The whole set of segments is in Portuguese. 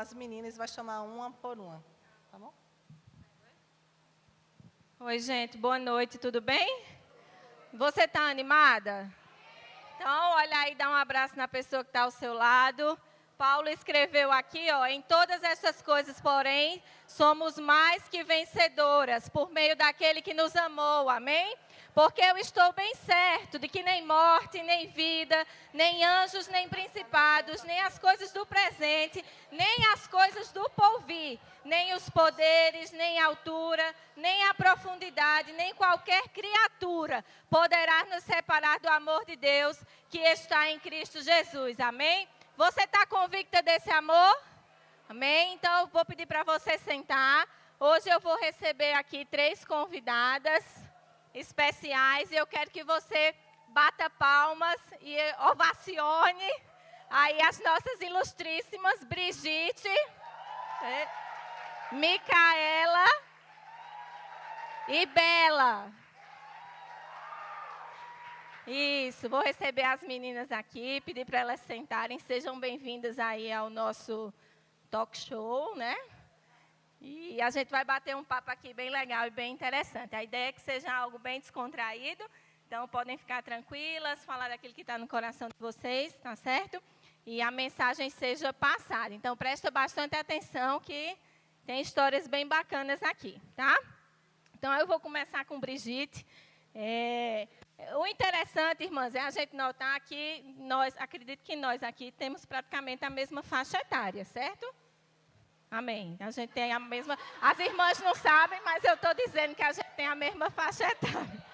as meninas, vai chamar uma por uma. Tá bom? Oi, gente, boa noite, tudo bem? Você está animada? Então, olha aí, dá um abraço na pessoa que está ao seu lado. Paulo escreveu aqui, ó, em todas essas coisas, porém, somos mais que vencedoras por meio daquele que nos amou, amém? Porque eu estou bem certo de que nem morte, nem vida, nem anjos, nem principados, nem as coisas do presente, nem as coisas do porvir, nem os poderes, nem a altura, nem a profundidade, nem qualquer criatura poderá nos separar do amor de Deus que está em Cristo Jesus, amém? Você está convicta desse amor? Amém? Então, eu vou pedir para você sentar. Hoje eu vou receber aqui 3 convidadas especiais. E eu quero que você bata palmas e ovacione aí as nossas ilustríssimas Brigitte, Micaela e Bela. Isso, vou receber as meninas aqui, pedir para elas sentarem. Sejam bem-vindas aí ao nosso talk show, né? E a gente vai bater um papo aqui bem legal e bem interessante. A ideia é que seja algo bem descontraído, então podem ficar tranquilas, falar daquilo que está no coração de vocês, tá certo? E a mensagem seja passada. Então presta bastante atenção que tem histórias bem bacanas aqui, tá? Então eu vou começar com Brigitte. O interessante, irmãs, é a gente notar que acredito que nós aqui temos praticamente a mesma faixa etária, certo? Amém. A gente tem a mesma... As irmãs não sabem, mas eu estou dizendo que a gente tem a mesma faixa etária.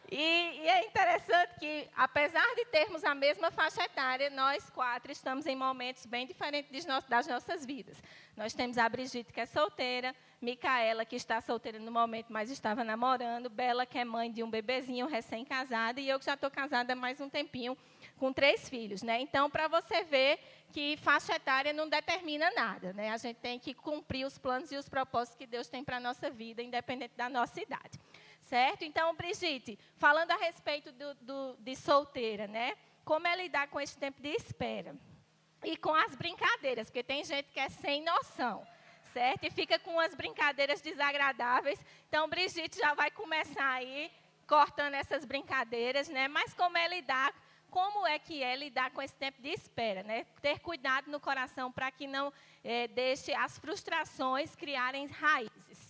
E é interessante que, apesar de termos a mesma faixa etária, nós 4 estamos em momentos bem diferentes das nossas vidas. Nós temos a Brigitte, que é solteira, Micaela, que está solteira no momento, mas estava namorando, Bela, que é mãe de um bebezinho recém-casada, e eu que já estou casada há mais um tempinho, com 3 filhos, né? Então, para você ver que faixa etária não determina nada, né? A gente tem que cumprir os planos e os propósitos que Deus tem para a nossa vida, independente da nossa idade. Certo? Então, Brigitte, falando a respeito de solteira, né? Como é lidar com esse tempo de espera? E com as brincadeiras, porque tem gente que é sem noção, certo? E fica com as brincadeiras desagradáveis. Então, Brigitte já vai começar aí, cortando essas brincadeiras, né? Mas como é que é lidar com esse tempo de espera, né? Ter cuidado no coração para que não deixe as frustrações criarem raízes.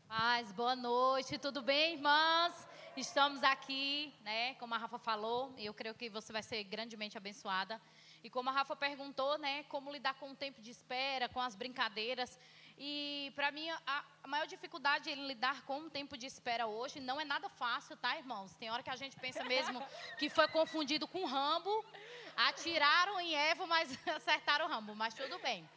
Paz, boa noite, tudo bem, irmãs? Estamos aqui, né, como a Rafa falou, e eu creio que você vai ser grandemente abençoada. E como a Rafa perguntou, né, como lidar com o tempo de espera, com as brincadeiras. E para mim, a maior dificuldade em lidar com o tempo de espera hoje não é nada fácil, tá, irmãos? Tem hora que a gente pensa mesmo que foi confundido com Rambo, atiraram em Eva, mas acertaram Rambo, mas tudo bem.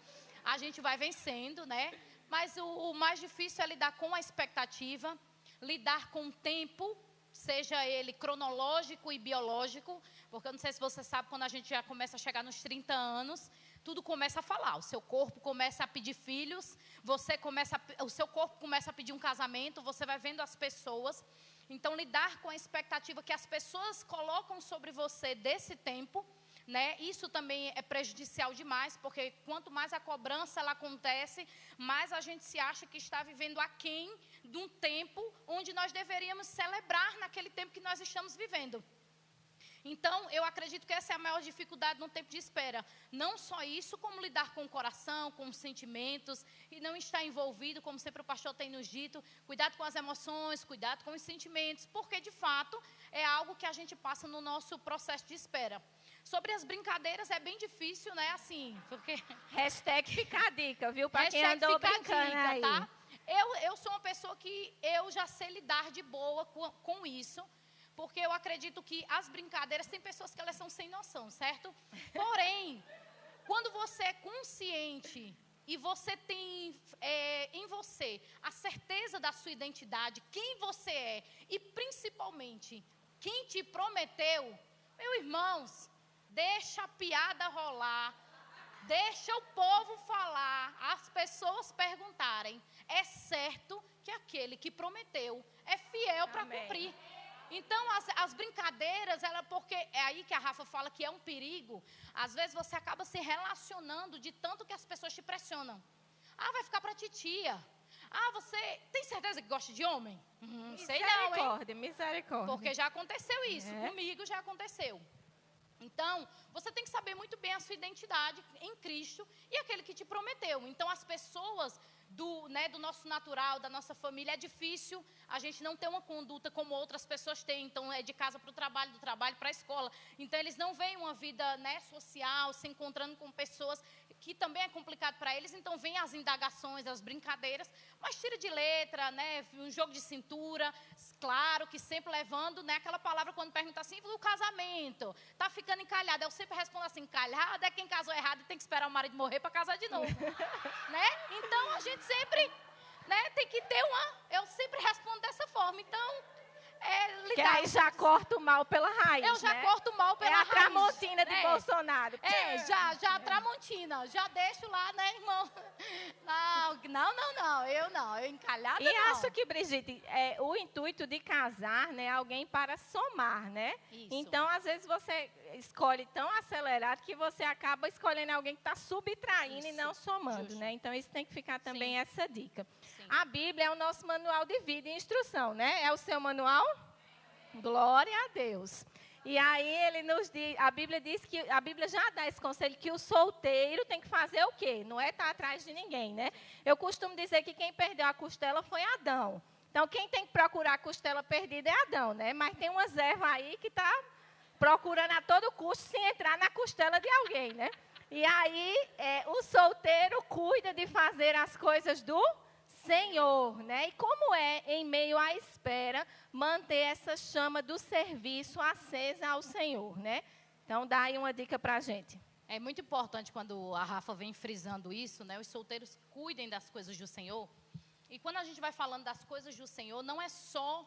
A gente vai vencendo, né? Mas o mais difícil é lidar com a expectativa, lidar com o tempo, seja ele cronológico e biológico, porque eu não sei se você sabe, quando a gente já começa a chegar nos 30 anos, tudo começa a falar, o seu corpo começa a pedir filhos, o seu corpo começa a pedir um casamento, você vai vendo as pessoas. Então, lidar com a expectativa que as pessoas colocam sobre você desse tempo, né? Isso também é prejudicial demais, porque quanto mais a cobrança ela acontece, mais a gente se acha que está vivendo aquém de um tempo onde nós deveríamos celebrar naquele tempo que nós estamos vivendo. Então, eu acredito que essa é a maior dificuldade no tempo de espera. Não só isso, como lidar com o coração, com os sentimentos, e não estar envolvido, como sempre o pastor tem nos dito, cuidado com as emoções, cuidado com os sentimentos, porque, de fato, é algo que a gente passa no nosso processo de espera. Sobre as brincadeiras é bem difícil, né, assim, porque... Hashtag fica a dica, viu, para quem andou brincando aí. Tá? Eu sou uma pessoa que eu já sei lidar de boa com isso, porque eu acredito que as brincadeiras, tem pessoas que elas são sem noção, certo? Porém, quando você é consciente e você tem em você a certeza da sua identidade, quem você é e principalmente quem te prometeu, meus irmãos, deixa a piada rolar, deixa o povo falar, as pessoas perguntarem. É certo que aquele que prometeu é fiel para cumprir. Então, as brincadeiras, porque é aí que a Rafa fala que é um perigo. Às vezes você acaba se relacionando de tanto que as pessoas te pressionam. Ah, vai ficar pra titia. Ah, você tem certeza que gosta de homem? Sei não, hein? Misericórdia. Porque já aconteceu isso, comigo já aconteceu. Então, você tem que saber muito bem a sua identidade em Cristo e aquele que te prometeu. Então, as pessoas do nosso natural, da nossa família, é difícil a gente não ter uma conduta como outras pessoas têm. Então, é de casa para o trabalho, do trabalho para a escola. Então, eles não veem uma vida, né, social, se encontrando com pessoas que também é complicado para eles. Então, vem as indagações, as brincadeiras, mas tira de letra, né, um jogo de cintura, claro que sempre levando, né, aquela palavra quando pergunta assim, o casamento, tá ficando encalhado. Eu sempre respondo assim, encalhado é quem casou errado e tem que esperar o marido morrer para casar de novo. Né? Então, a gente sempre, né, tem que ter eu sempre respondo dessa forma. Então, que aí já corta o mal pela raiz, eu já corto o mal pela raiz. É a Tramontina de Bolsonaro. Já a Tramontina. Já deixo lá, né, irmão? Não. Eu encalhada não. E acho que, Brigitte, o intuito de casar, né, alguém para somar, né? Isso. Então, às vezes, você escolhe tão acelerado que você acaba escolhendo alguém que está subtraindo e não somando, né? Então, isso tem que ficar também essa dica. Sim. A Bíblia é o nosso manual de vida e instrução, né? É o seu manual? Glória a Deus. E aí ele nos diz, a Bíblia diz que, a Bíblia já dá esse conselho que o solteiro tem que fazer o quê? Não é estar atrás de ninguém, né? Eu costumo dizer que quem perdeu a costela foi Adão. Então, quem tem que procurar a costela perdida é Adão, né? Mas tem umas ervas aí que está procurando a todo custo se entrar na costela de alguém, né? E aí, o solteiro cuida de fazer as coisas do Senhor, né? E como é, em meio à espera, manter essa chama do serviço acesa ao Senhor, né? Então, dá aí uma dica para a gente. É muito importante quando a Rafa vem frisando isso, né? Os solteiros cuidem das coisas do Senhor. E quando a gente vai falando das coisas do Senhor, não é só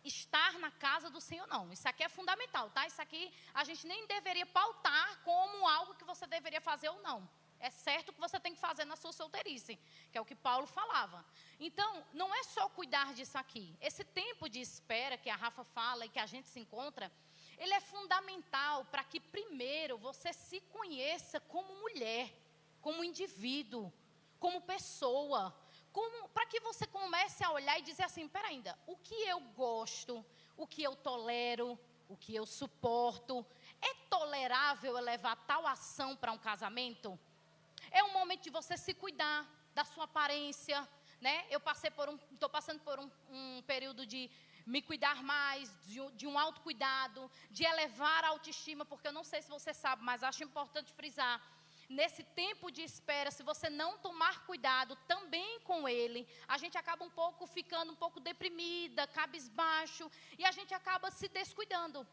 estar na casa do Senhor, não. Isso aqui é fundamental, tá? Isso aqui a gente nem deveria pautar como algo que você deveria fazer ou não. É certo que você tem que fazer na sua solteirice, que é o que Paulo falava. Então, não é só cuidar disso aqui. Esse tempo de espera que a Rafa fala e que a gente se encontra, ele é fundamental para que primeiro você se conheça como mulher, como indivíduo, como pessoa, para que você comece a olhar e dizer assim, peraí, ainda, o que eu gosto, o que eu tolero, o que eu suporto, é tolerável eu levar tal ação para um casamento? É um momento de você se cuidar da sua aparência, né? Estou passando por um período de me cuidar mais, de um autocuidado, de elevar a autoestima, porque eu não sei se você sabe, mas acho importante frisar, nesse tempo de espera, se você não tomar cuidado também com ele, a gente acaba ficando um pouco deprimida, cabisbaixo, e a gente acaba se descuidando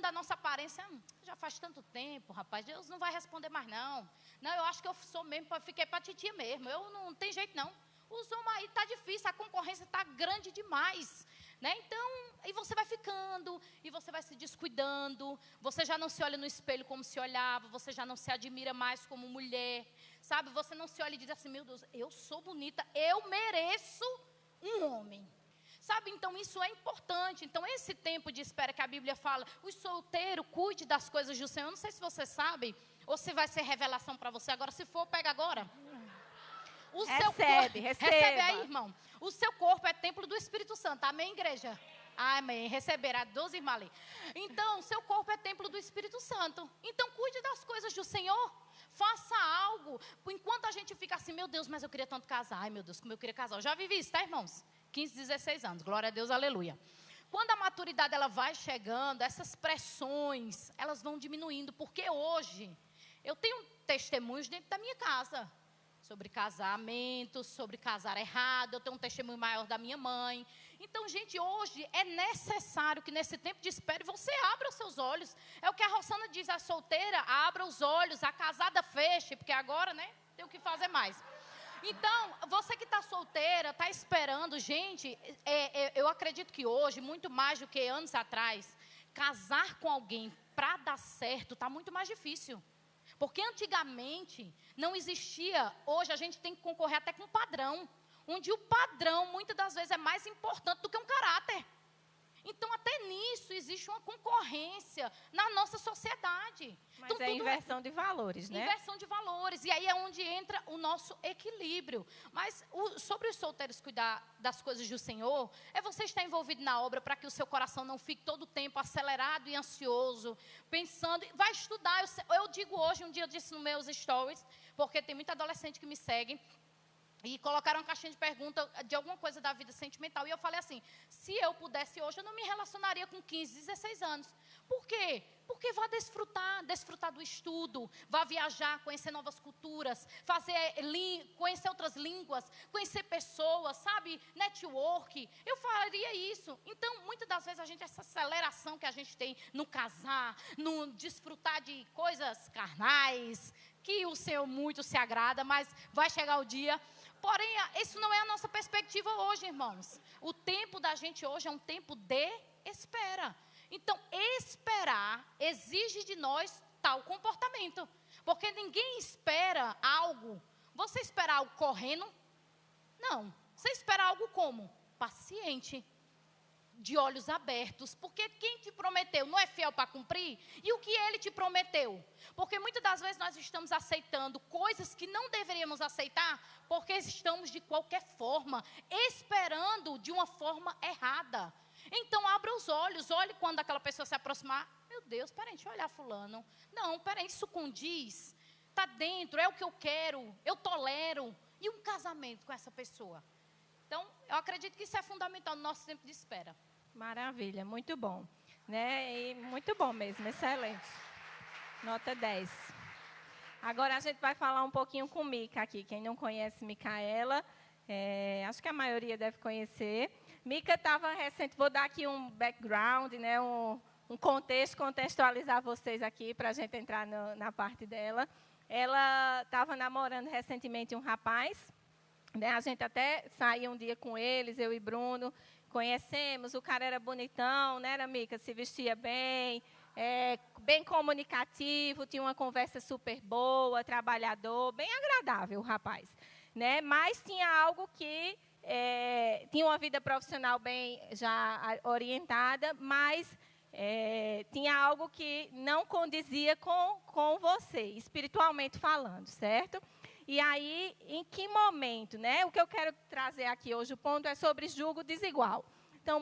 da nossa aparência. Já faz tanto tempo, rapaz, Deus não vai responder mais não. Não, eu acho que eu sou mesmo, fiquei para titia mesmo, eu não tem jeito não. Os homens aí tá difícil, a concorrência está grande demais, né? Então, e você vai ficando, e você vai se descuidando, você já não se olha no espelho como se olhava, você já não se admira mais como mulher, sabe? Você não se olha e diz assim, meu Deus, eu sou bonita, eu mereço um homem. Sabe, então isso é importante. Então esse tempo de espera que a Bíblia fala, o solteiro cuide das coisas do Senhor. Eu não sei se você sabe, ou se vai ser revelação para você agora. Se for, pega agora. Recebe aí, irmão. O seu corpo é templo do Espírito Santo. Amém, igreja? Amém. Receberá 12 irmãs ali. Então, seu corpo é templo do Espírito Santo. Então, cuide das coisas do Senhor. Faça algo. Enquanto a gente fica assim, meu Deus, mas eu queria tanto casar. Ai, meu Deus, como eu queria casar. Eu já vivi isso, tá, irmãos? 15, 16 anos. Glória a Deus, aleluia. Quando a maturidade ela vai chegando, essas pressões, elas vão diminuindo. Porque hoje, eu tenho testemunhos dentro da minha casa. Sobre casamento, sobre casar errado. Eu tenho um testemunho maior da minha mãe. Então, gente, hoje é necessário que nesse tempo de espera você abra os seus olhos. É o que a Rosana diz, a solteira, abra os olhos, a casada feche, porque agora, né, tem o que fazer mais. Então, você que está solteira, está esperando, gente, eu acredito que hoje, muito mais do que anos atrás, casar com alguém para dar certo está muito mais difícil. Porque antigamente não existia, hoje a gente tem que concorrer até com um padrão, onde o padrão muitas das vezes é mais importante do que um caráter. Então, até nisso existe uma concorrência na nossa sociedade. Mas então, é inversão de valores, né? Inversão de valores. E aí é onde entra o nosso equilíbrio. Mas sobre os solteiros cuidar das coisas do Senhor, é você estar envolvido na obra para que o seu coração não fique todo o tempo acelerado e ansioso, pensando. Vai estudar. Eu digo hoje, um dia eu disse nos meus stories, porque tem muita adolescente que me segue, e colocaram uma caixinha de pergunta de alguma coisa da vida sentimental. E eu falei assim, se eu pudesse hoje, eu não me relacionaria com 15, 16 anos. Por quê? Porque vá desfrutar do estudo, vá viajar, conhecer novas culturas, conhecer outras línguas, conhecer pessoas, sabe? Network. Eu faria isso. Então, muitas das vezes, essa aceleração que a gente tem no casar, no desfrutar de coisas carnais, que o Senhor muito se agrada, mas vai chegar o dia. Porém, isso não é a nossa perspectiva hoje, irmãos. O tempo da gente hoje é um tempo de espera. Então, esperar exige de nós tal comportamento. Porque ninguém espera algo. Você espera algo correndo? Não. Você espera algo como? Paciente. De olhos abertos. Porque quem te prometeu não é fiel para cumprir? E o que ele te prometeu? Porque muitas das vezes nós estamos aceitando coisas que não deveríamos aceitar, porque estamos de qualquer forma, esperando de uma forma errada. Então, abra os olhos, olhe quando aquela pessoa se aproximar. Meu Deus, peraí, deixa eu olhar fulano. Não, peraí, isso condiz. Está dentro, é o que eu quero, eu tolero. E um casamento com essa pessoa? Então, eu acredito que isso é fundamental no nosso tempo de espera. Maravilha, muito bom. Né? E muito bom mesmo, excelente. Nota 10. Agora a gente vai falar um pouquinho com Mica aqui. Quem não conhece Micaela, acho que a maioria deve conhecer. Mica estava recente, vou dar aqui um background, né, um contexto, contextualizar vocês aqui para a gente entrar na parte dela. Ela estava namorando recentemente um rapaz, né, a gente até saiu um dia com eles, eu e Bruno, conhecemos, o cara era bonitão, né, era Mica, se vestia bem, bem comunicativo, tinha uma conversa super boa, trabalhador, bem agradável o rapaz, né, mas tinha algo que tinha uma vida profissional bem já orientada, mas tinha algo que não condizia com você, espiritualmente falando, certo? E aí, em que momento, né? O que eu quero trazer aqui hoje, o ponto é sobre julgo desigual. Então,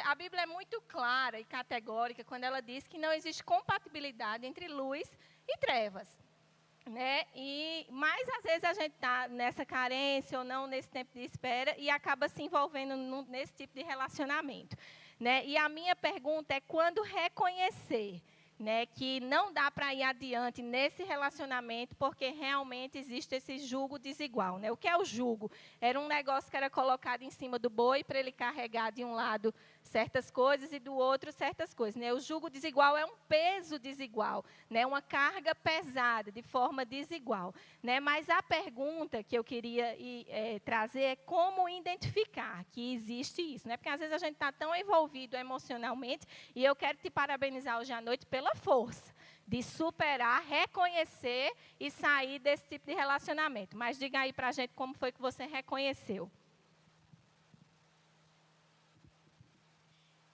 a Bíblia é muito clara e categórica quando ela diz que não existe compatibilidade entre luz e trevas. Né? Mas, às vezes, a gente está nessa carência ou não, nesse tempo de espera, e acaba se envolvendo nesse tipo de relacionamento. Né? E a minha pergunta é quando reconhecer, né, que não dá para ir adiante nesse relacionamento, porque realmente existe esse jugo desigual. Né? O que é o jugo? Era um negócio que era colocado em cima do boi para ele carregar de um lado certas coisas e do outro certas coisas. Né? O jugo desigual é um peso desigual, né? Uma carga pesada, de forma desigual. Né? Mas a pergunta que eu queria trazer é como identificar que existe isso. Né? Porque às vezes a gente está tão envolvido emocionalmente, e eu quero te parabenizar hoje à noite pela força de superar, reconhecer e sair desse tipo de relacionamento. Mas diga aí para a gente como foi que você reconheceu.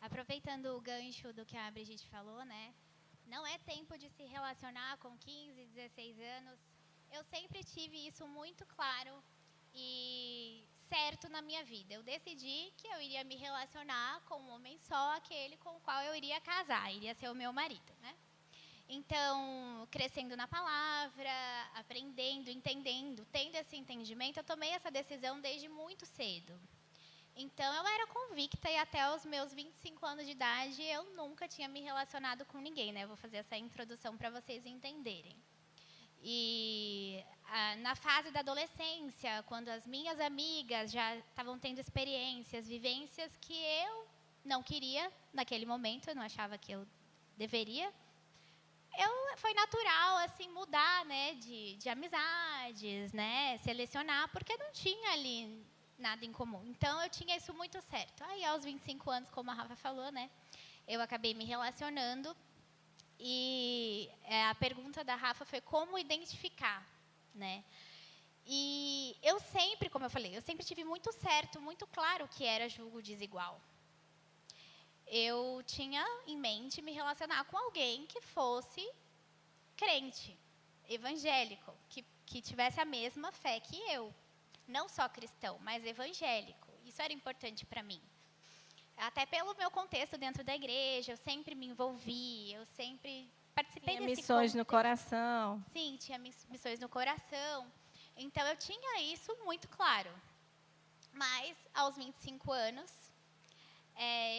Aproveitando o gancho do que a Brigitte falou, né? Não é tempo de se relacionar com 15, 16 anos. Eu sempre tive isso muito claro e certo na minha vida. Eu decidi que eu iria me relacionar com um homem só, aquele com o qual eu iria casar, iria ser o meu marido, né? Então, crescendo na palavra, aprendendo, entendendo, tendo esse entendimento, eu tomei essa decisão desde muito cedo. Então, eu era convicta e até os meus 25 anos de idade, eu nunca tinha me relacionado com ninguém, né? Vou fazer essa introdução para vocês entenderem. E na fase da adolescência, quando as minhas amigas já estavam tendo experiências, vivências que eu não queria naquele momento, eu não achava que eu deveria, foi natural, assim, mudar, né, de amizades, né, selecionar, porque não tinha ali nada em comum. Então, eu tinha isso muito certo. Aí, aos 25 anos, como a Rafa falou, né, eu acabei me relacionando. E a pergunta da Rafa foi como identificar, né? E eu sempre, como eu falei, eu sempre tive muito certo, muito claro que era julgo desigual. eu tinha em mente me relacionar com alguém que fosse crente, evangélico, que tivesse a mesma fé que eu. Não só cristão, mas evangélico. Isso era importante para mim. Até pelo meu contexto dentro da igreja, eu sempre me envolvi, eu sempre participei Tinha desse missões no contexto. coração. Sim, tinha missões no coração. Então, eu tinha isso muito claro. Mas, aos 25 anos,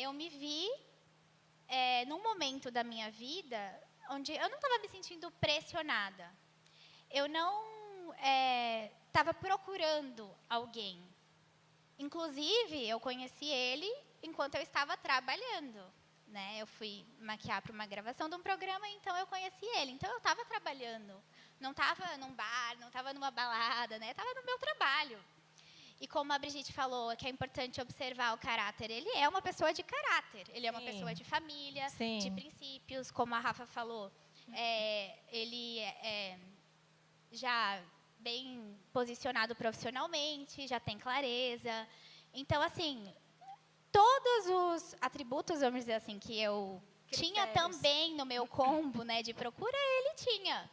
eu me vi num momento da minha vida onde eu não estava me sentindo pressionada. Eu não estava procurando alguém. Inclusive, eu conheci ele enquanto eu estava trabalhando. Né? Eu fui maquiar para uma gravação de um programa, então eu conheci ele. Então, eu estava trabalhando. Não estava num bar, não estava numa balada, né? Estava no meu trabalho. E como a Brigitte falou, que é importante observar o caráter. Ele é uma pessoa de caráter. Ele é uma pessoa de família, de princípios. Como a Rafa falou, ele é já bem posicionado profissionalmente, já tem clareza. Então, assim, todos os atributos, vamos dizer assim, que eu tinha também no meu combo, né, de procura, ele tinha.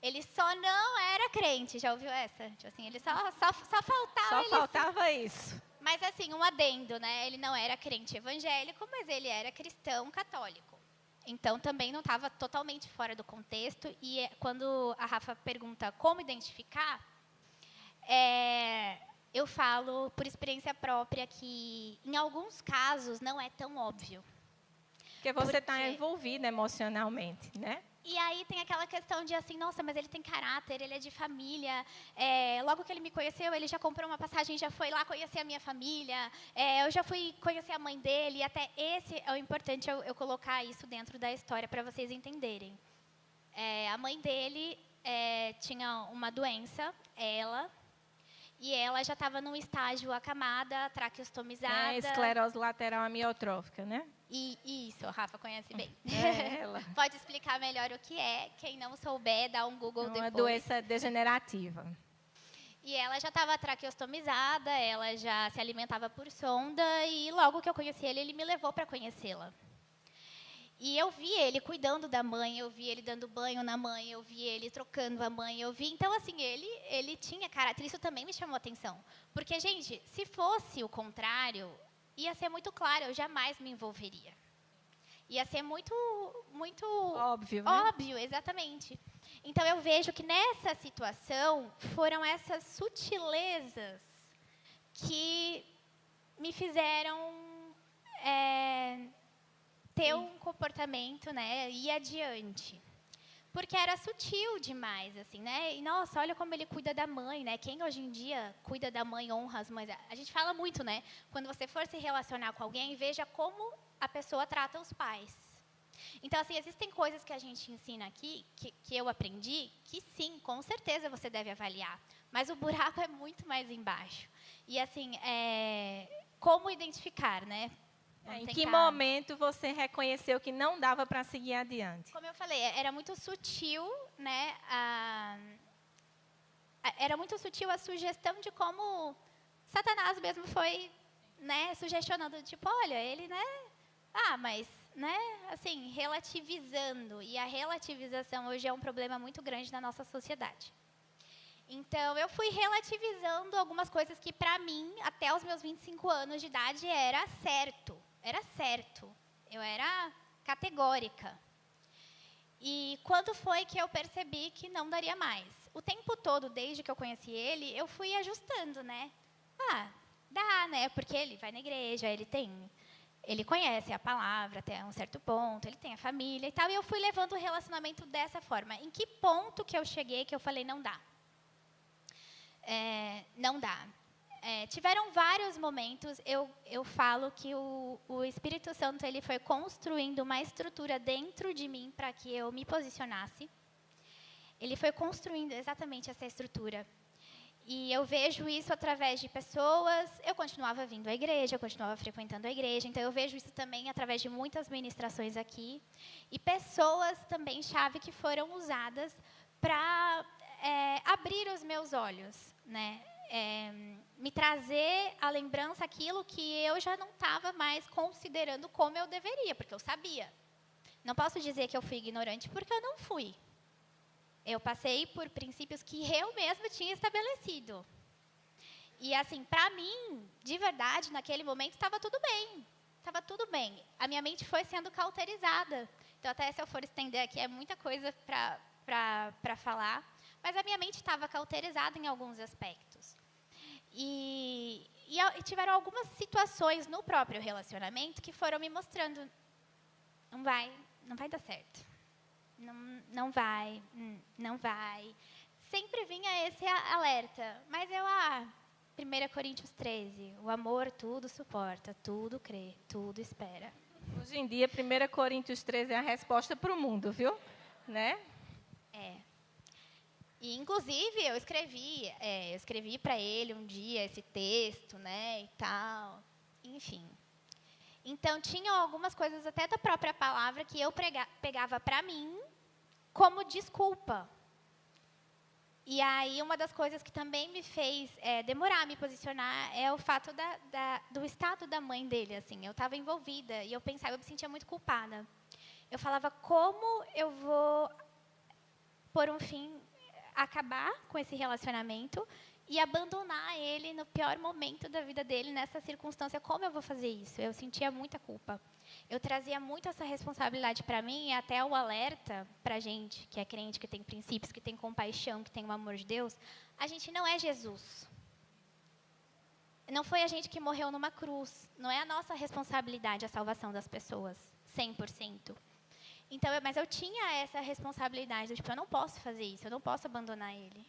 Ele só não era crente, já ouviu essa? Tipo assim, ele só faltava. Só faltava isso. Mas assim, um adendo, né? Ele não era crente evangélico, mas ele era cristão católico. Então, também não estava totalmente fora do contexto. E quando a Rafa pergunta como identificar, eu falo, por experiência própria, que em alguns casos não é tão óbvio. Porque você está envolvida emocionalmente, né? E aí tem aquela questão de assim, nossa, mas ele tem caráter, ele é de família. Logo que ele me conheceu, ele já comprou uma passagem, já foi lá conhecer a minha família. Eu já fui conhecer a mãe dele. E até esse é o importante eu colocar isso dentro da história para vocês entenderem. A mãe dele tinha uma doença, e ela já estava num estágio acamada, traqueostomizada. Esclerose lateral amiotrófica, né? Isso, a Rafa conhece bem. Ela. Pode explicar melhor o que é. Quem não souber, dá um Google depois. Uma doença degenerativa. E ela já estava traqueostomizada, ela já se alimentava por sonda, e logo que eu conheci ele, ele me levou para conhecê-la. E eu vi ele cuidando da mãe, eu vi ele dando banho na mãe, eu vi ele trocando a mãe, eu vi... Então, assim, ele tinha caráter, isso também me chamou a atenção. Porque, gente, se fosse o contrário, ia ser muito claro, eu jamais me envolveria. Ia ser muito óbvio, né? Óbvio, exatamente. Então, eu vejo que nessa situação, foram essas sutilezas que me fizeram ter um comportamento, né, ir adiante. Porque era sutil demais, assim, né? E, nossa, olha como ele cuida da mãe, né? Quem hoje em dia cuida da mãe, honra as mães. A gente fala muito, né? Quando você for se relacionar com alguém, veja como a pessoa trata os pais. Então, assim, existem coisas que a gente ensina aqui, que eu aprendi, que sim, com certeza você deve avaliar. Mas o buraco é muito mais embaixo. E, assim, como identificar, né? Em que momento você reconheceu que não dava para seguir adiante? Como eu falei, era muito sutil, né? Era muito sutil a sugestão de como Satanás mesmo foi, né, sugestionando, tipo, olha, ele, né? Mas, né, assim, relativizando. E a relativização hoje é um problema muito grande na nossa sociedade. Então, eu fui relativizando algumas coisas que, para mim, até os meus 25 anos de idade, era certo. Era certo. Eu era categórica. E quando foi que eu percebi que não daria mais? O tempo todo, desde que eu conheci ele, eu fui ajustando, né? Dá, né? Porque ele vai na igreja, ele conhece a palavra até um certo ponto, ele tem a família e tal. E eu fui levando o relacionamento dessa forma. Em que ponto que eu cheguei que eu falei, não dá? Não dá. Tiveram vários momentos, eu falo que o Espírito Santo ele foi construindo uma estrutura dentro de mim para que eu me posicionasse. Ele foi construindo exatamente essa estrutura. E eu vejo isso através de pessoas. Eu continuava vindo à igreja, eu continuava frequentando a igreja. Então, eu vejo isso também através de muitas ministrações aqui. E pessoas também chave que foram usadas para abrir os meus olhos, né? me trazer à lembrança aquilo que eu já não estava mais considerando como eu deveria, porque eu sabia. Não posso dizer que eu fui ignorante, porque eu não fui. Eu passei por princípios que eu mesma tinha estabelecido. E, assim, para mim, de verdade, naquele momento, estava tudo bem. Estava tudo bem. A minha mente foi sendo cauterizada. Então, até se eu for estender aqui, é muita coisa para falar. Mas a minha mente estava cauterizada em alguns aspectos. E tiveram algumas situações no próprio relacionamento que foram me mostrando, não vai dar certo. Não vai. Sempre vinha esse alerta. Mas 1 Coríntios 13, o amor tudo suporta, tudo crê, tudo espera. Hoje em dia, 1 Coríntios 13 é a resposta para o mundo, viu? Né? E, inclusive, eu escrevi para ele um dia esse texto, né, e tal, enfim. Então, tinham algumas coisas até da própria palavra que eu pegava para mim como desculpa. E aí, uma das coisas que também me fez demorar a me posicionar é o fato do estado da mãe dele, assim. Eu estava envolvida e eu me sentia muito culpada. Eu falava, como eu vou por um fim, acabar com esse relacionamento e abandonar ele no pior momento da vida dele, nessa circunstância? Como eu vou fazer isso? Eu sentia muita culpa. Eu trazia muito essa responsabilidade para mim, e até o alerta para a gente, que é crente, que tem princípios, que tem compaixão, que tem o amor de Deus. A gente não é Jesus. Não foi a gente que morreu numa cruz. Não é a nossa responsabilidade a salvação das pessoas, 100%. Então, mas eu tinha essa responsabilidade, eu não posso fazer isso, eu não posso abandonar ele.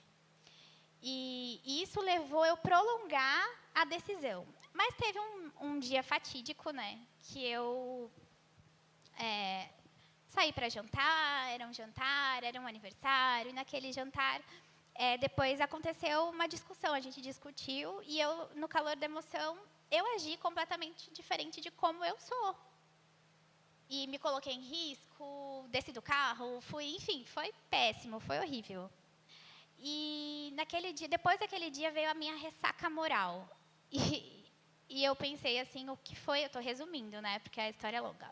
E isso levou eu prolongar a decisão. Mas teve um dia fatídico, né, que eu saí para jantar, era um aniversário, e naquele jantar, depois aconteceu uma discussão, a gente discutiu, e eu, no calor da emoção, eu agi completamente diferente de como eu sou. E me coloquei em risco, desci do carro, enfim, foi péssimo, foi horrível. E depois daquele dia veio a minha ressaca moral. E eu pensei assim, o que foi, eu estou resumindo, né, porque a história é longa.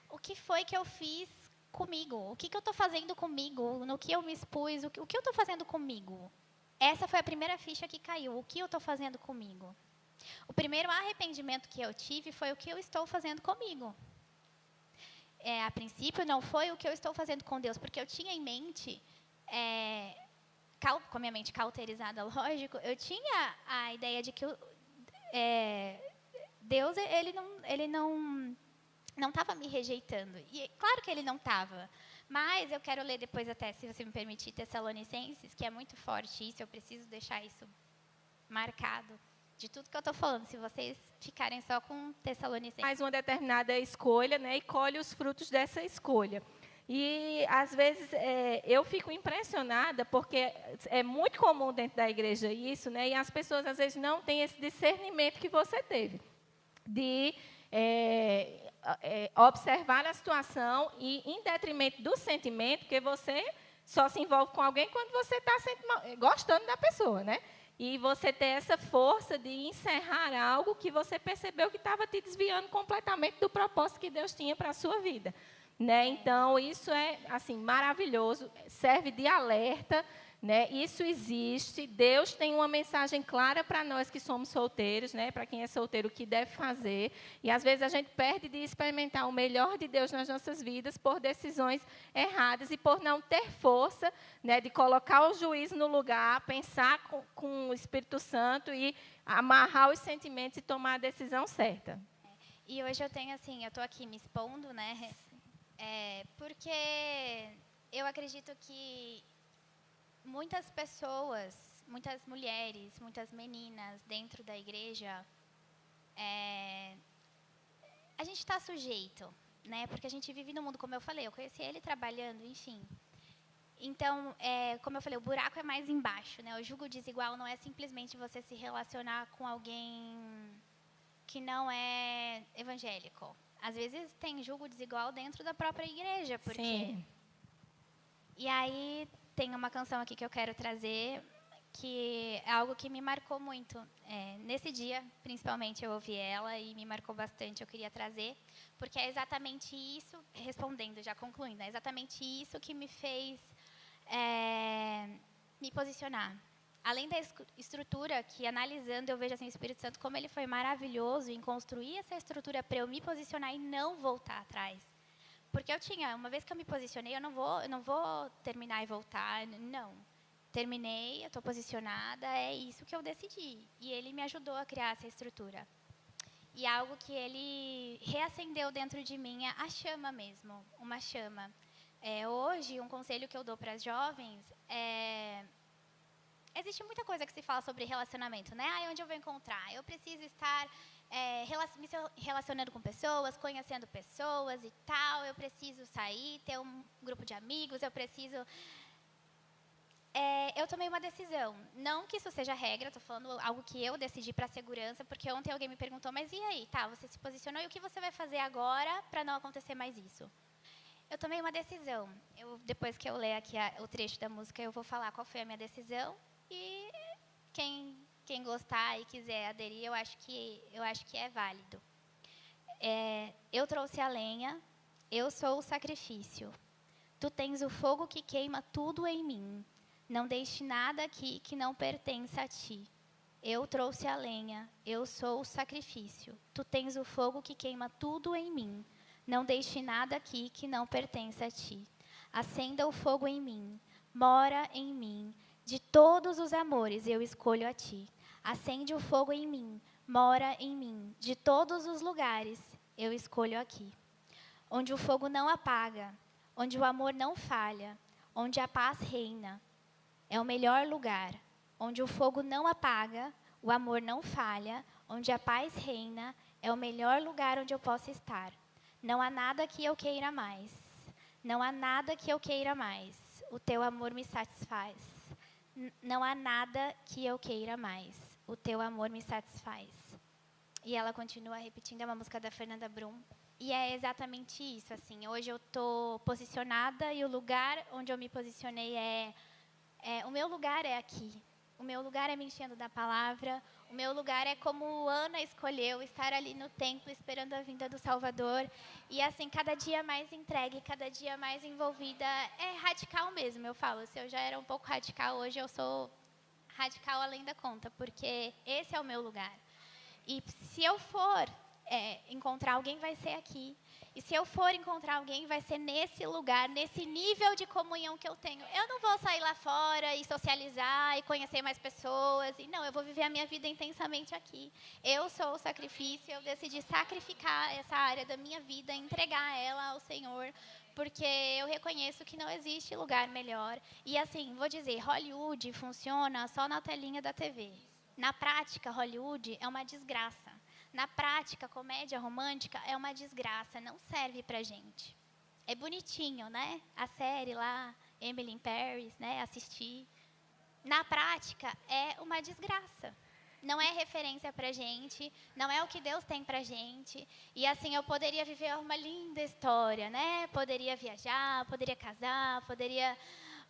O que foi que eu fiz comigo? O que eu estou fazendo comigo? No que eu me expus? O que eu estou fazendo comigo? Essa foi a primeira ficha que caiu. O que eu estou fazendo comigo? O primeiro arrependimento que eu tive foi o que eu estou fazendo comigo. A princípio, não foi o que eu estou fazendo com Deus, porque eu tinha em mente, com a minha mente cauterizada, lógico, eu tinha a ideia de que Deus, ele não estava me rejeitando. E claro que ele não estava. Mas eu quero ler depois até, se você me permitir, Tessalonicenses, que é muito forte isso, eu preciso deixar isso marcado. De tudo que eu estou falando, se vocês ficarem só com Tessalonicenses. Faz uma determinada escolha, né, e colhe os frutos dessa escolha. E, às vezes, eu fico impressionada, porque é muito comum dentro da igreja isso, né, e as pessoas, às vezes, não têm esse discernimento que você teve, de observar a situação e, em detrimento do sentimento, porque você só se envolve com alguém quando você está gostando da pessoa, né? E você ter essa força de encerrar algo que você percebeu que estava te desviando completamente do propósito que Deus tinha para a sua vida. Né? Então, isso é assim, maravilhoso, serve de alerta, né? Isso existe, Deus tem uma mensagem clara para nós que somos solteiros, né? Para quem é solteiro, o que deve fazer. E, às vezes, a gente perde de experimentar o melhor de Deus nas nossas vidas por decisões erradas e por não ter força, né? De colocar o juízo no lugar, pensar com o Espírito Santo e amarrar os sentimentos e tomar a decisão certa. E hoje eu tenho, assim, eu estou aqui me expondo, né? Porque eu acredito que muitas pessoas, muitas mulheres, muitas meninas dentro da igreja, a gente está sujeito, né? Porque a gente vive no mundo, como eu falei, eu conheci ele trabalhando, enfim. Então, como eu falei, o buraco é mais embaixo, né? O jugo desigual não é simplesmente você se relacionar com alguém que não é evangélico. Às vezes tem jugo desigual dentro da própria igreja, porque... Sim. E aí tem uma canção aqui que eu quero trazer, que é algo que me marcou muito. Nesse dia, principalmente, eu ouvi ela e me marcou bastante. Eu queria trazer, porque é exatamente isso, respondendo, já concluindo, é exatamente isso que me fez me posicionar. Além da estrutura, que analisando eu vejo assim, o Espírito Santo como ele foi maravilhoso em construir essa estrutura para eu me posicionar e não voltar atrás. Porque uma vez que eu me posicionei, eu não vou terminar e voltar, não. Terminei, eu estou posicionada, é isso que eu decidi. E ele me ajudou a criar essa estrutura. E algo que ele reacendeu dentro de mim é a chama mesmo, uma chama. Hoje, um conselho que eu dou para as jovens existe muita coisa que se fala sobre relacionamento, né? Onde eu vou encontrar? Eu preciso estar me relacionando com pessoas, conhecendo pessoas e tal. Eu preciso sair, ter um grupo de amigos, eu preciso... eu tomei uma decisão. Não que isso seja regra, estou falando algo que eu decidi para a segurança, porque ontem alguém me perguntou, mas e aí? Tá, você se posicionou, e o que você vai fazer agora para não acontecer mais isso? Eu tomei uma decisão. Depois que eu ler aqui o trecho da música, eu vou falar qual foi a minha decisão. E quem gostar e quiser aderir, eu acho que é válido. Eu trouxe a lenha, eu sou o sacrifício. Tu tens o fogo que queima tudo em mim. Não deixe nada aqui que não pertença a ti. Eu trouxe a lenha, eu sou o sacrifício. Tu tens o fogo que queima tudo em mim. Não deixe nada aqui que não pertença a ti. Acenda o fogo em mim, mora em mim. De todos os amores eu escolho a ti. Acende o fogo em mim, mora em mim. De todos os lugares eu escolho aqui. Onde o fogo não apaga, onde o amor não falha, onde a paz reina. É o melhor lugar. Onde o fogo não apaga, o amor não falha, onde a paz reina. É o melhor lugar onde eu posso estar. Não há nada que eu queira mais. Não há nada que eu queira mais. O teu amor me satisfaz. Não há nada que eu queira mais. O teu amor me satisfaz. E ela continua repetindo, é uma música da Fernanda Brum. E é exatamente isso, assim. Hoje eu estou posicionada e o lugar onde eu me posicionei o meu lugar é aqui. O meu lugar é me enchendo da palavra. O meu lugar é como Ana escolheu, estar ali no templo esperando a vinda do Salvador. E assim, cada dia mais entregue, cada dia mais envolvida. É radical mesmo, eu falo. Se eu já era um pouco radical, hoje eu sou radical além da conta, porque esse é o meu lugar. E se eu for encontrar alguém, vai ser aqui. E se eu for encontrar alguém, vai ser nesse lugar, nesse nível de comunhão que eu tenho. Eu não vou sair lá fora e socializar e conhecer mais pessoas. E não, eu vou viver a minha vida intensamente aqui. Eu sou o sacrifício, eu decidi sacrificar essa área da minha vida, entregar ela ao Senhor, porque eu reconheço que não existe lugar melhor. E assim, vou dizer, Hollywood funciona só na telinha da TV. Na prática, Hollywood é uma desgraça. Na prática, comédia romântica é uma desgraça, não serve pra gente. É bonitinho, né? A série lá, Emily in Paris, né? Assistir. Na prática, é uma desgraça. Não é referência pra gente, não é o que Deus tem pra gente. E assim, eu poderia viver uma linda história, né? Poderia viajar, poderia casar, poderia...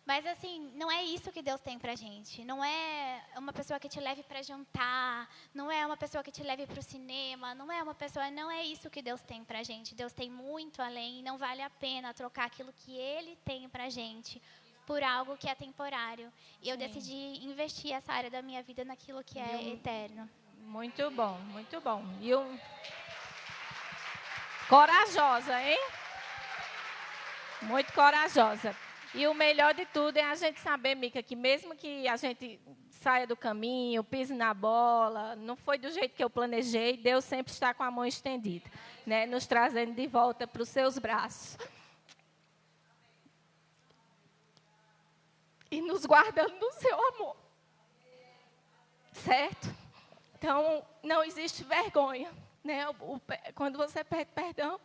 Mas, assim, não é isso que Deus tem pra gente. Não é uma pessoa que te leve para jantar, não é uma pessoa que te leve para o cinema, não é isso que Deus tem pra gente. Deus tem muito além, e não vale a pena trocar aquilo que Ele tem pra gente por algo que é temporário. E eu decidi investir essa área da minha vida naquilo que é eterno. Muito bom, muito bom. E corajosa, hein? Muito corajosa. E o melhor de tudo é a gente saber, Mica, que mesmo que a gente saia do caminho, pise na bola, não foi do jeito que eu planejei, Deus sempre está com a mão estendida, né, nos trazendo de volta para os seus braços. E nos guardando no seu amor. Certo? Então, não existe vergonha, né? Quando você pede perdão,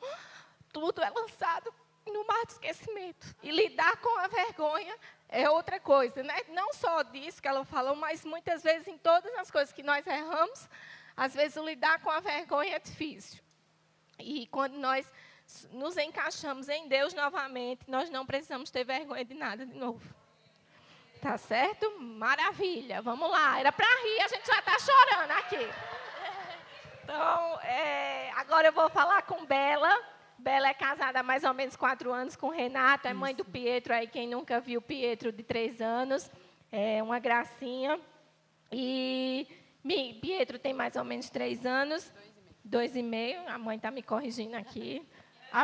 tudo é lançado no mar do esquecimento. E lidar com a vergonha é outra coisa, né? Não só disso que ela falou, mas muitas vezes em todas as coisas que nós erramos, às vezes o lidar com a vergonha é difícil. E quando nós nos encaixamos em Deus novamente, nós não precisamos ter vergonha de nada de novo. Tá certo? Maravilha. Vamos lá. Era para rir, a gente já está chorando aqui. Então, agora eu vou falar com Bela. Bela é casada há mais ou menos 4 anos com o Renato. É mãe do Pietro. Aí quem nunca viu o Pietro de 3 anos. É uma gracinha. E Pietro tem mais ou menos 3 anos. 2,5. A mãe está me corrigindo aqui.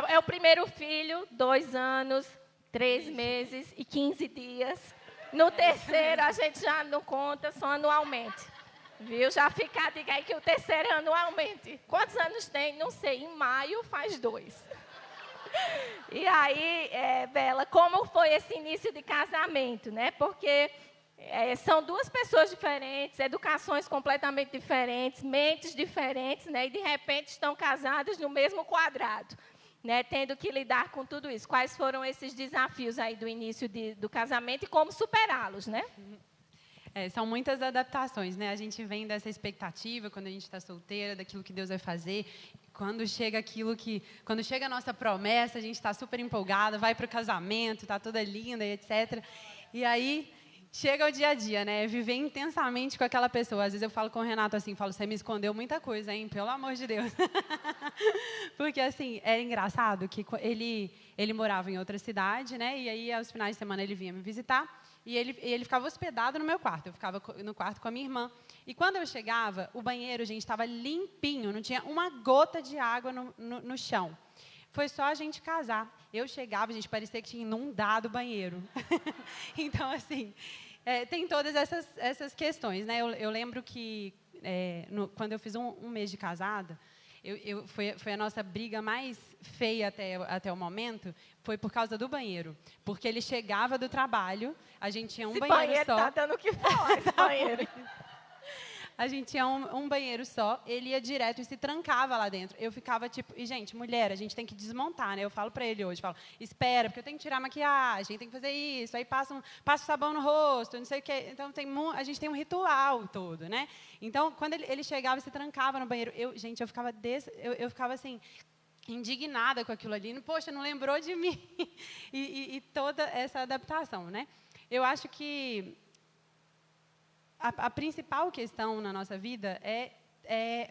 É o primeiro filho, 2 anos, 3 meses e 15 dias. No terceiro, a gente já não conta, só anualmente. Viu? Já fica a dica aí que o terceiro é anualmente. Quantos anos tem? Não sei. Em maio faz 2. E aí, Bela, como foi esse início de casamento, né? Porque são 2 pessoas diferentes, educações completamente diferentes, mentes diferentes, né? E de repente estão casadas no mesmo quadrado, né? Tendo que lidar com tudo isso. Quais foram esses desafios aí do início do casamento e como superá-los, né? São muitas adaptações, né? A gente vem dessa expectativa quando a gente está solteira, daquilo que Deus vai fazer. Quando chega a nossa promessa, a gente está super empolgada, vai para o casamento, está toda linda e etc. E aí chega o dia a dia, né? Viver intensamente com aquela pessoa. Às vezes eu falo com o Renato assim, você me escondeu muita coisa, hein? Pelo amor de Deus. Porque, assim, era engraçado que ele morava em outra cidade, né? E aí, aos finais de semana, ele vinha me visitar. E ele ficava hospedado no meu quarto. Eu ficava no quarto com a minha irmã. E quando eu chegava, o banheiro, gente, estava limpinho. Não tinha uma gota de água no chão. Foi só a gente casar. Eu chegava, gente, parecia que tinha inundado o banheiro. Então, assim, tem todas essas questões, né? Eu lembro que, quando eu fiz um mês de casada, foi a nossa briga mais feia até o momento, foi por causa do banheiro. Porque ele chegava do trabalho, a gente tinha um banheiro só. Tá dando o que falar, esse banheiro. A gente tinha um banheiro só, ele ia direto e se trancava lá dentro. Eu ficava tipo, e gente, mulher, a gente tem que desmontar, né? Eu falo para ele hoje, espera, porque eu tenho que tirar a maquiagem, tem que fazer isso, aí passa o sabão no rosto, não sei o quê. Então, a gente tem um ritual todo, né? Então, quando ele chegava e se trancava no banheiro, eu ficava assim, indignada com aquilo ali. Poxa, não lembrou de mim. E toda essa adaptação, né? Eu acho que a principal questão na nossa vida é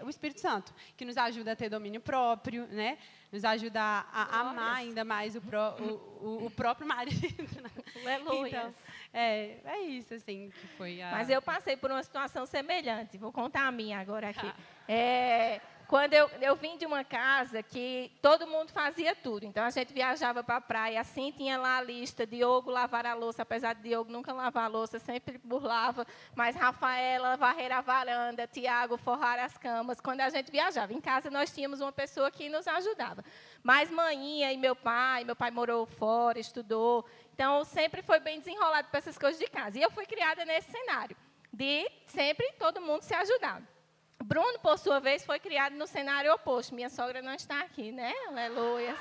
o Espírito Santo, que nos ajuda a ter domínio próprio, né? Nos ajuda a amar ainda mais o próprio marido. Aleluia. Então, é isso, assim, que foi a... Mas eu passei por uma situação semelhante. Vou contar a minha agora aqui. Quando eu vim de uma casa que todo mundo fazia tudo. Então, a gente viajava para a praia, assim, tinha lá a lista, Diogo lavar a louça, apesar de Diogo nunca lavar a louça, sempre burlava, mas Rafaela varrer a varanda, Tiago forrar as camas. Quando a gente viajava em casa, nós tínhamos uma pessoa que nos ajudava. Mas Maninha e meu pai morou fora, estudou, então sempre foi bem desenrolado para essas coisas de casa. E eu fui criada nesse cenário, de sempre todo mundo se ajudar. Bruno, por sua vez, foi criado no cenário oposto. Minha sogra não está aqui, né? Aleluia.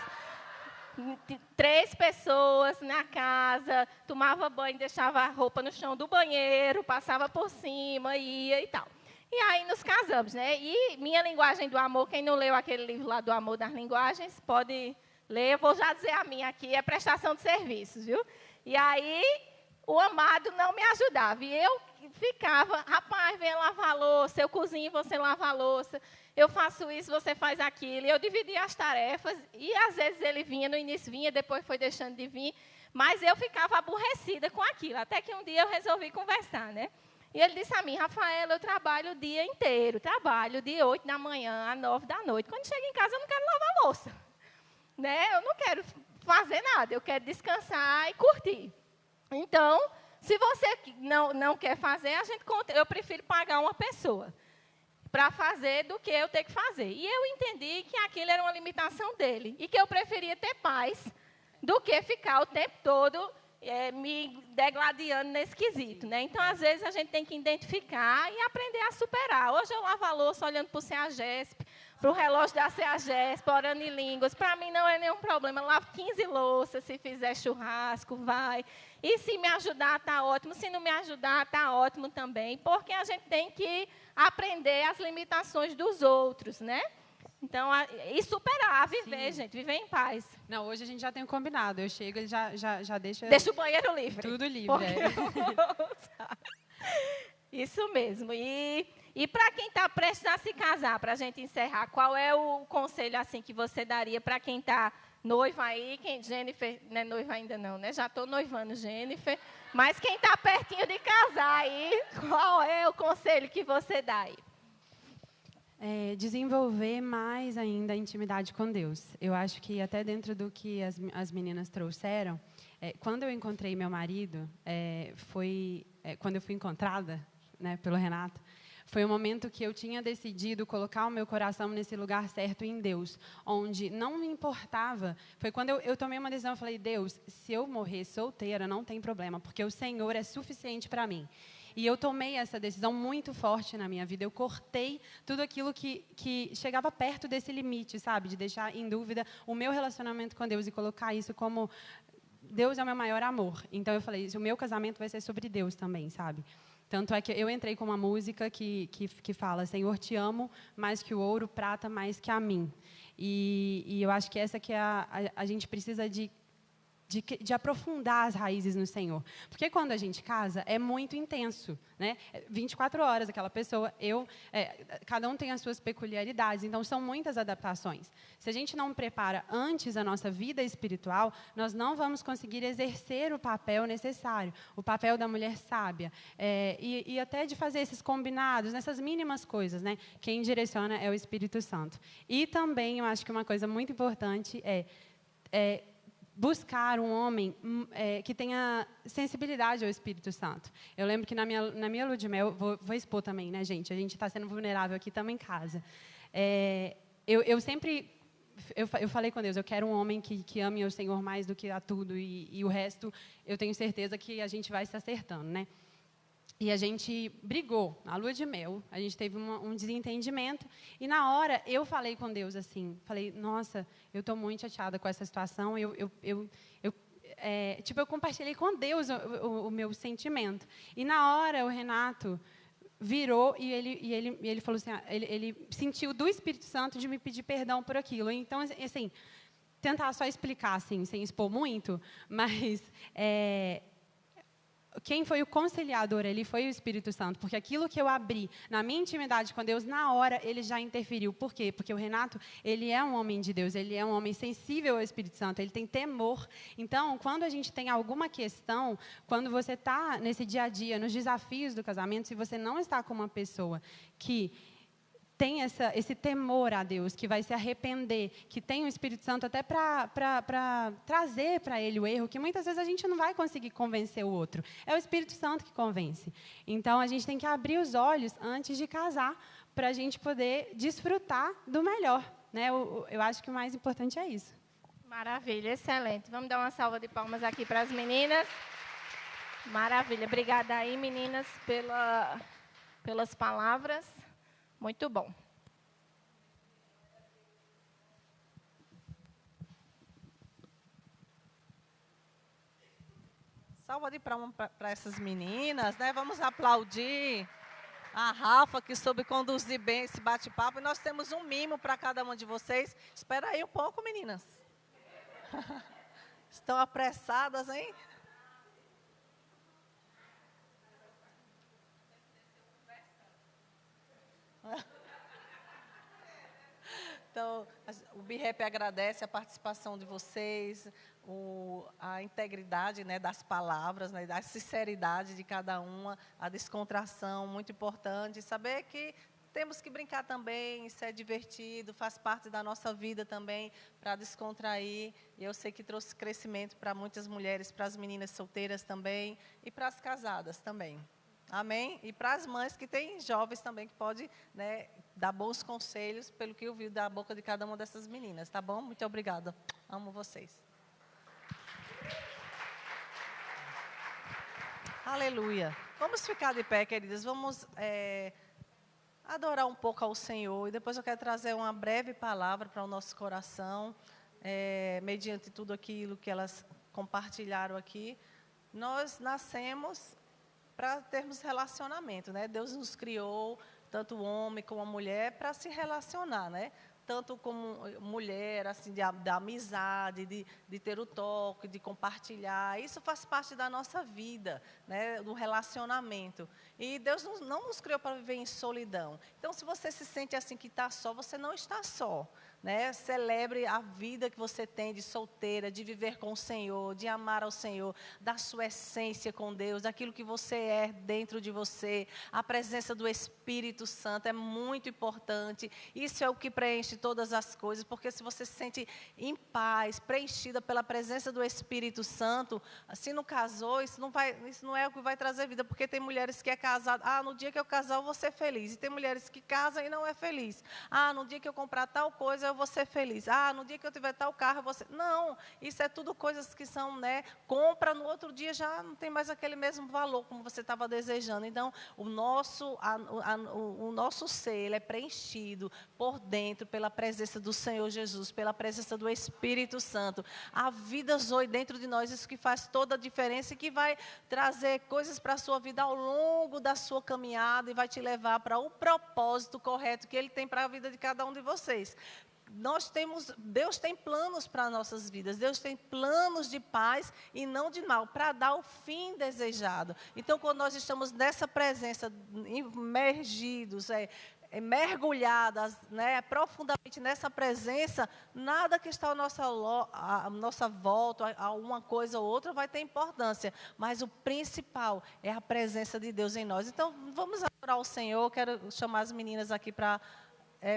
3 pessoas na casa, tomava banho, deixava a roupa no chão do banheiro, passava por cima, ia e tal. E aí nos casamos, né? E Minha Linguagem do Amor, quem não leu aquele livro lá do Amor das Linguagens, pode ler. Eu vou já dizer a minha aqui, é prestação de serviços, viu? E aí o amado não me ajudava. E eu ficava, rapaz, vem lavar a louça, eu cozinho, você lava a louça, eu faço isso, você faz aquilo. E eu dividia as tarefas, e às vezes ele vinha, no início vinha, depois foi deixando de vir, mas eu ficava aborrecida com aquilo, até que um dia eu resolvi conversar, né? E ele disse a mim, Rafaela, eu trabalho o dia inteiro, trabalho de 8 da manhã a 9 da noite. Quando chego em casa, eu não quero lavar a louça, né? Eu não quero fazer nada, eu quero descansar e curtir. Então, se você não quer fazer, eu prefiro pagar uma pessoa para fazer do que eu ter que fazer. E eu entendi que aquilo era uma limitação dele e que eu preferia ter paz do que ficar o tempo todo me degladiando nesse quesito, né? Então, às vezes, a gente tem que identificar e aprender a superar. Hoje eu lavo a louça olhando para o CEAGESP, para o relógio da CEAGESP, orando em línguas. Para mim, não é nenhum problema. Eu lavo 15 louças, se fizer churrasco, vai. E se me ajudar, está ótimo. Se não me ajudar, está ótimo também. Porque a gente tem que aprender as limitações dos outros, né? Então, e superar, viver, Sim. gente, viver em paz. Não, hoje a gente já tem um combinado. Eu chego, ele já deixa Deixa o banheiro livre. tudo livre. Porque É. eu vou usar. Isso mesmo. E para quem está prestes a se casar, para a gente encerrar, qual é o conselho assim que você daria para quem está noiva aí? Jennifer não é noiva ainda não, né? Já estou noivando, Jennifer. Mas quem está pertinho de casar aí, qual é o conselho que você dá aí? Desenvolver mais ainda a intimidade com Deus. Eu acho que até dentro do que as meninas trouxeram, quando eu encontrei meu marido, quando eu fui encontrada, né, pelo Renato, foi o momento que eu tinha decidido colocar o meu coração nesse lugar certo em Deus, onde não me importava. Foi quando eu tomei uma decisão, eu falei, Deus, se eu morrer solteira, não tem problema, porque o Senhor é suficiente para mim. E eu tomei essa decisão muito forte na minha vida. Eu cortei tudo aquilo que chegava perto desse limite, sabe? De deixar em dúvida o meu relacionamento com Deus e colocar isso como Deus é o meu maior amor. Então eu falei, o meu casamento vai ser sobre Deus também, sabe? Tanto é que eu entrei com uma música que fala, Senhor, te amo mais que o ouro, prata mais que a mim. E eu acho que essa que é a gente precisa de aprofundar as raízes no Senhor. Porque quando a gente casa, é muito intenso, né? 24 horas, aquela pessoa, cada um tem as suas peculiaridades, então são muitas adaptações. Se a gente não prepara antes a nossa vida espiritual, nós não vamos conseguir exercer o papel necessário, o papel da mulher sábia, e até de fazer esses combinados, nessas mínimas coisas, né? Quem direciona é o Espírito Santo. E também, eu acho que uma coisa muito importante é buscar um homem que tenha sensibilidade ao Espírito Santo. Eu lembro que na minha lua de mel, vou expor também, né, gente? A gente está sendo vulnerável aqui, estamos em casa. Eu sempre falei com Deus, eu quero um homem que ame o Senhor mais do que a tudo, e o resto, eu tenho certeza que a gente vai se acertando, né? E a gente brigou na lua de mel, a gente teve um desentendimento, e na hora eu falei com Deus assim, falei, nossa, eu estou muito chateada com essa situação, eu compartilhei com Deus o meu sentimento. E na hora o Renato virou e ele falou assim, ele sentiu do Espírito Santo de me pedir perdão por aquilo. Então, assim, tentar só explicar, assim, sem expor muito, mas quem foi o conciliador ali foi o Espírito Santo, porque aquilo que eu abri na minha intimidade com Deus, na hora, ele já interferiu. Por quê? Porque o Renato, ele é um homem de Deus, ele é um homem sensível ao Espírito Santo, ele tem temor. Então, quando a gente tem alguma questão, quando você está nesse dia a dia, nos desafios do casamento, se você não está com uma pessoa que tem esse temor a Deus, que vai se arrepender, que tem o Espírito Santo até para trazer para ele o erro, que muitas vezes a gente não vai conseguir convencer o outro. É o Espírito Santo que convence. Então, a gente tem que abrir os olhos antes de casar, para a gente poder desfrutar do melhor, né? Eu acho que o mais importante é isso. Maravilha, excelente. Vamos dar uma salva de palmas aqui para as meninas. Maravilha. Obrigada aí, meninas, pelas palavras. Muito bom. Salva de palmas para essas meninas, né? Vamos aplaudir a Rafa, que soube conduzir bem esse bate-papo. E nós temos um mimo para cada uma de vocês. Espera aí um pouco, meninas. Estão apressadas, hein? Então, o BIREP agradece a participação de vocês, a integridade, né, das palavras, né, a sinceridade de cada uma, a descontração, muito importante. Saber que temos que brincar também, isso é divertido, faz parte da nossa vida também, para descontrair. E eu sei que trouxe crescimento para muitas mulheres, para as meninas solteiras também, e para as casadas também. Amém? E para as mães que têm jovens também, que podem, né, dar bons conselhos, pelo que eu vi da boca de cada uma dessas meninas, tá bom? Muito obrigada. Amo vocês. Aleluia. Vamos ficar de pé, queridas. Vamos adorar um pouco ao Senhor. E depois eu quero trazer uma breve palavra para o nosso coração, mediante tudo aquilo que elas compartilharam aqui. Nós nascemos para termos relacionamento, né? Deus nos criou, tanto o homem como a mulher, para se relacionar, né? tanto como mulher, assim, da amizade, de ter o toque, de compartilhar. Isso faz parte da nossa vida, né, do relacionamento. E Deus não nos criou para viver em solidão. Então, se você se sente assim que está só, você não está só. Né? Celebre a vida que você tem de solteira, de viver com o Senhor, de amar ao Senhor, da sua essência com Deus, daquilo que você é dentro de você. A presença do Espírito Santo é muito importante. Isso é o que preenche todas as coisas, porque se você se sente em paz, preenchida pela presença do Espírito Santo, se não casou, isso não é o que vai trazer vida, porque tem mulheres que é casada, no dia que eu casar eu vou ser feliz. E tem mulheres que casam e não é feliz. No dia que eu comprar tal coisa eu vou ser feliz. No dia que eu tiver tal carro, eu vou ser... Não, isso é tudo coisas que são, né, compra, no outro dia já não tem mais aquele mesmo valor como você estava desejando. Então, o nosso ser, ele é preenchido por dentro pela presença do Senhor Jesus, pela presença do Espírito Santo. A vida zoe dentro de nós, isso que faz toda a diferença e que vai trazer coisas para a sua vida ao longo da sua caminhada e vai te levar para o propósito correto que Ele tem para a vida de cada um de vocês. Deus tem planos para nossas vidas, Deus tem planos de paz e não de mal, para dar o fim desejado. Então, quando nós estamos nessa presença, imergidos, mergulhadas, né, profundamente nessa presença, nada que está à nossa volta, uma coisa ou outra, vai ter importância. Mas o principal é a presença de Deus em nós. Então, vamos adorar o Senhor. Quero chamar as meninas aqui para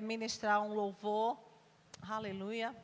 ministrar um louvor. Aleluia.